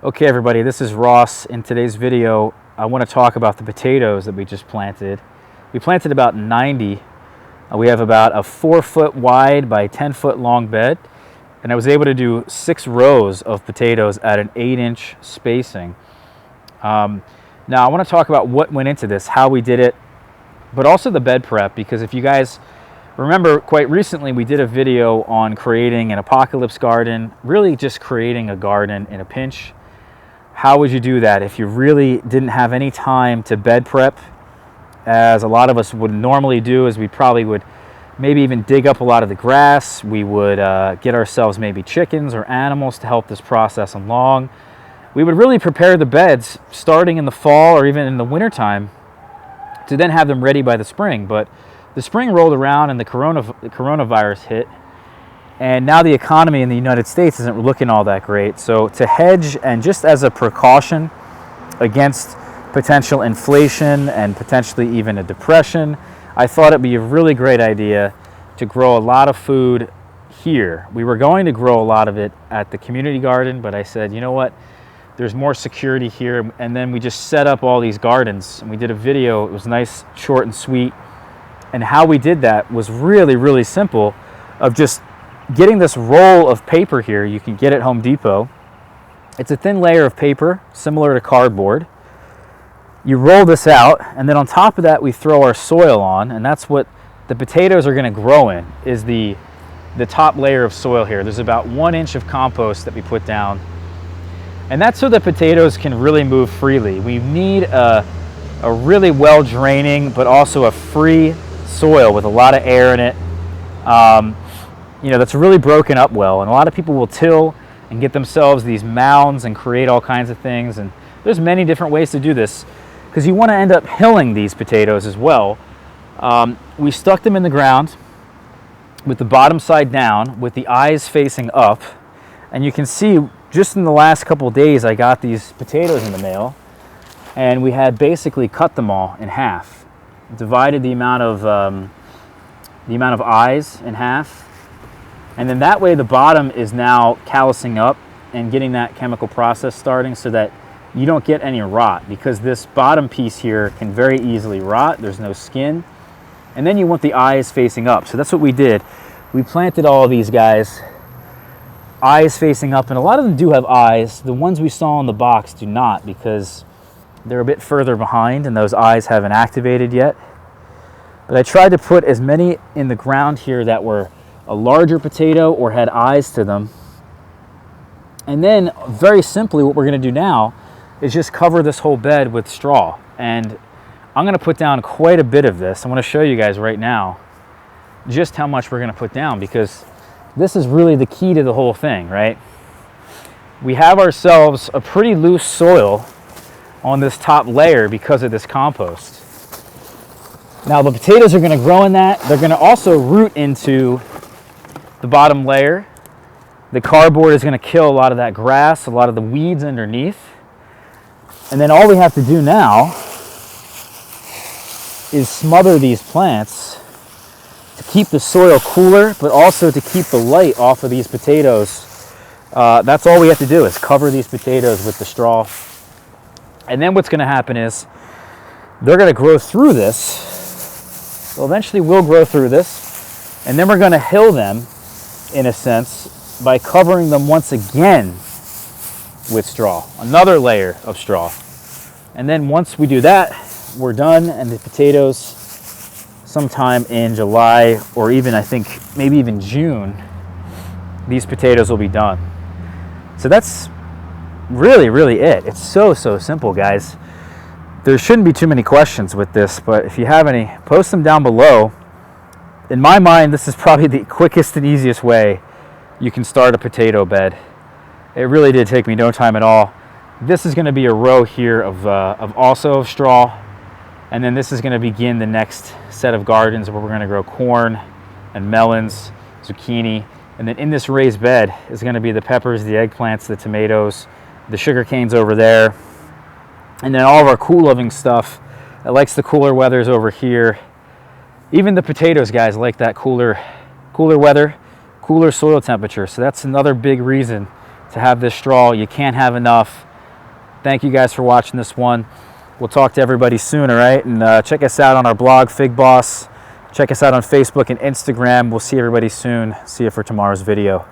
Okay everybody, this is Ross. In today's video, I want to talk about the potatoes that we just planted. We planted about 90. We have about a 4-foot wide by 10-foot long bed, and I was able to do 6 rows of potatoes at an 8-inch spacing. Now I want to talk about what went into this, how we did it, but also the bed prep, because if you guys remember, quite recently we did a video on creating an apocalypse garden, really just creating a garden in a pinch. How would you do that if you really didn't have any time to bed prep, as a lot of us would normally do? Is we probably would maybe even dig up a lot of the grass. We would get ourselves maybe chickens or animals to help this process along. We would really prepare the beds starting in the fall or even in the winter time to then have them ready by the spring. But the spring rolled around and the coronavirus hit, and now the economy in the United States isn't looking all that great. So to hedge and just as a precaution against potential inflation and potentially even a depression, I thought it'd be a really great idea to grow a lot of food here. We were going to grow a lot of it at the community garden, but I said, you know what? There's more security here. And then we just set up all these gardens and we did a video. It was nice, short and sweet. And how we did that was really, really simple, of just getting this roll of paper here. You can get at Home Depot. It's a thin layer of paper, similar to cardboard. You roll this out, and then on top of that, we throw our soil on, and that's what the potatoes are going to grow in, is the top layer of soil here. There's about 1 inch of compost that we put down, and that's so the potatoes can really move freely. We need a really well draining, but also a free soil with a lot of air in it. You know, that's really broken up well, and a lot of people will till and get themselves these mounds and create all kinds of things, and there's many different ways to do this because you want to end up hilling these potatoes as well. We stuck them in the ground with the bottom side down with the eyes facing up, and you can see just in the last couple of days I got these potatoes in the mail, and we had basically cut them all in half, divided the amount of eyes in half. And then that way the bottom is now callousing up and getting that chemical process starting so that you don't get any rot, because this bottom piece here can very easily rot. There's no skin. And then you want the eyes facing up. So that's what we did. We planted all of these guys, eyes facing up, and a lot of them do have eyes. The ones we saw in the box do not, because they're a bit further behind and those eyes haven't activated yet. But I tried to put as many in the ground here that were a larger potato or had eyes to them. And then very simply what we're going to do now is just cover this whole bed with straw. And I'm going to put down quite a bit of this. I want to show you guys right now just how much we're going to put down, because this is really the key to the whole thing, right? We have ourselves a pretty loose soil on this top layer because of this compost. Now the potatoes are going to grow in that. They're going to also root into the bottom layer. The cardboard is going to kill a lot of that grass, a lot of the weeds underneath. And then all we have to do now is smother these plants to keep the soil cooler, but also to keep the light off of these potatoes. That's all we have to do, is cover these potatoes with the straw. And then what's going to happen is they're going to grow through this. Well, eventually we'll grow through this, and then we're going to hill them, in a sense, by covering them once again with straw, another layer of straw. And then once we do that, we're done, and the potatoes, sometime in July, or even I think maybe even June, these potatoes will be done. So that's really, really it. It's so simple, guys. There shouldn't be too many questions with this, but if you have any, post them down below. In my mind, this is probably the quickest and easiest way you can start a potato bed. It really did take me no time at all. This is going to be a row here of also straw, and then this is going to begin the next set of gardens where we're going to grow corn and melons, zucchini, and then in this raised bed is going to be the peppers, the eggplants, the tomatoes, the sugar canes over there, and then all of our cool living stuff that likes the cooler weathers over here. Even the potatoes, guys, like that cooler weather, cooler soil temperature. So that's another big reason to have this straw. You can't have enough. Thank you guys for watching this one. We'll talk to everybody soon, all right? And check us out on our blog, Fig Boss. Check us out on Facebook and Instagram. We'll see everybody soon. See you for tomorrow's video.